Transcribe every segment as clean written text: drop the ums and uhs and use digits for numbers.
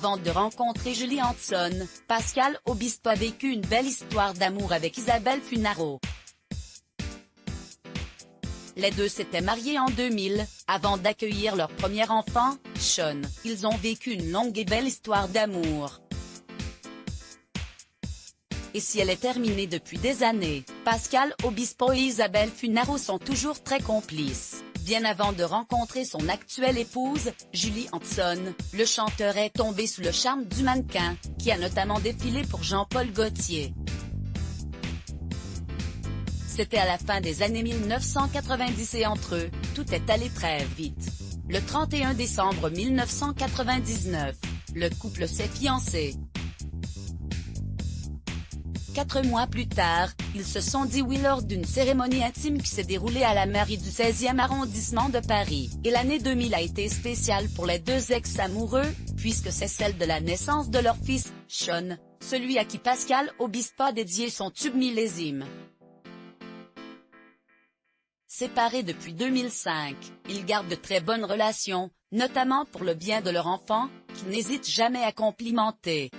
Avant de rencontrer Julie Hanson, Pascal Obispo a vécu une belle histoire d'amour avec Isabelle Funaro. Les deux s'étaient mariés en 2000, avant d'accueillir leur premier enfant, Sean. Ils ont vécu une longue et belle histoire d'amour. Et si elle est terminée depuis des années, Pascal Obispo et Isabelle Funaro sont toujours très complices. Bien avant de rencontrer son actuelle épouse, Julie Hanson, le chanteur est tombé sous le charme du mannequin, qui a notamment défilé pour Jean-Paul Gaultier. C'était à la fin des années 1990 et entre eux, tout est allé très vite. Le 31 décembre 1999, le couple s'est fiancé. 4 mois plus tard, ils se sont dit oui lors d'une cérémonie intime qui s'est déroulée à la mairie du 16e arrondissement de Paris. Et l'année 2000 a été spéciale pour les deux ex-amoureux, puisque c'est celle de la naissance de leur fils, Sean, celui à qui Pascal Obispo a dédié son tube millésime. Séparés depuis 2005, ils gardent de très bonnes relations, notamment pour le bien de leur enfant, qui n'hésite jamais à complimenter.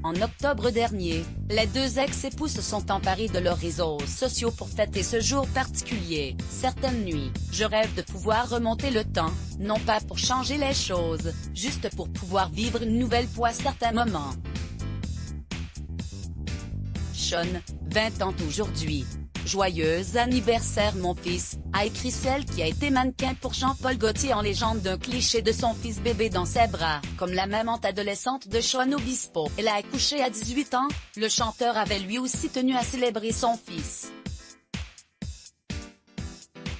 En octobre dernier, les deux ex-époux se sont emparés de leurs réseaux sociaux pour fêter ce jour particulier. Certaines nuits, je rêve de pouvoir remonter le temps, non pas pour changer les choses, juste pour pouvoir vivre une nouvelle fois certains moments. Sean, 20 ans aujourd'hui. Joyeux anniversaire mon fils, a écrit celle qui a été mannequin pour Jean-Paul Gaultier en légende d'un cliché de son fils bébé dans ses bras. Comme la maman adolescente de Sean Obispo, elle a accouché à 18 ans, le chanteur avait lui aussi tenu à célébrer son fils.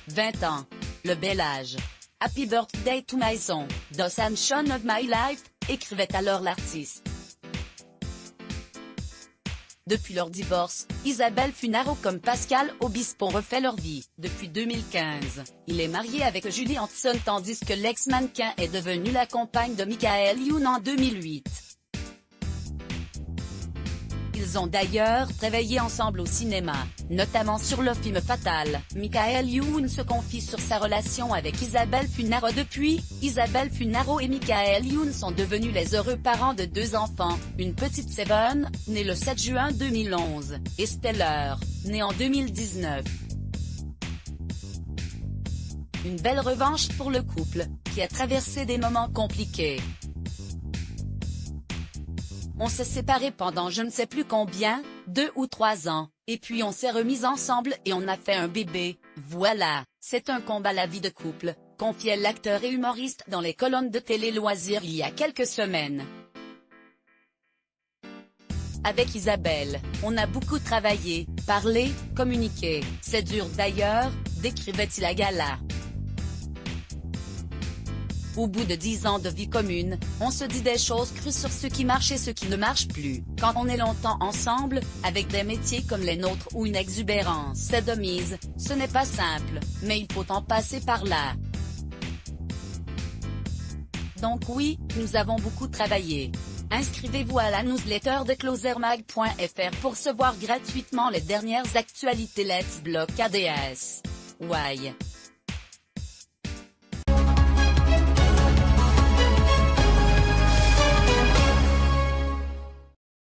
20 ans. Le bel âge. Happy birthday to my son, the sunshine of my life, écrivait alors l'artiste. Depuis leur divorce, Isabelle Funaro comme Pascal Obispo ont refait leur vie. Depuis 2015, il est marié avec Julie Hanson tandis que l'ex-mannequin est devenu la compagne de Michael Youn en 2008. Ils ont d'ailleurs travaillé ensemble au cinéma, notamment sur le film Fatal. Michael Youn se confie sur sa relation avec Isabelle Funaro depuis. Isabelle Funaro et Michael Youn sont devenus les heureux parents de 2 enfants, une petite Seven, née le 7 juin 2011, et Stellar, née en 2019. Une belle revanche pour le couple, qui a traversé des moments compliqués. On s'est séparés pendant je ne sais plus combien, 2 ou 3 ans, et puis on s'est remis ensemble et on a fait un bébé, voilà, c'est un combat la vie de couple, confiait l'acteur et humoriste dans les colonnes de Télé Loisirs il y a quelques semaines. Avec Isabelle, on a beaucoup travaillé, parlé, communiqué, c'est dur d'ailleurs, décrivait-il à gala. Au bout de 10 ans de vie commune, on se dit des choses crues sur ce qui marche et ce qui ne marche plus. Quand on est longtemps ensemble, avec des métiers comme les nôtres ou une exubérance c'est de mise, ce n'est pas simple, mais il faut en passer par là. Donc oui, nous avons beaucoup travaillé. Inscrivez-vous à la newsletter de closermag.fr pour recevoir gratuitement les dernières actualités Let's Block ADS. Why?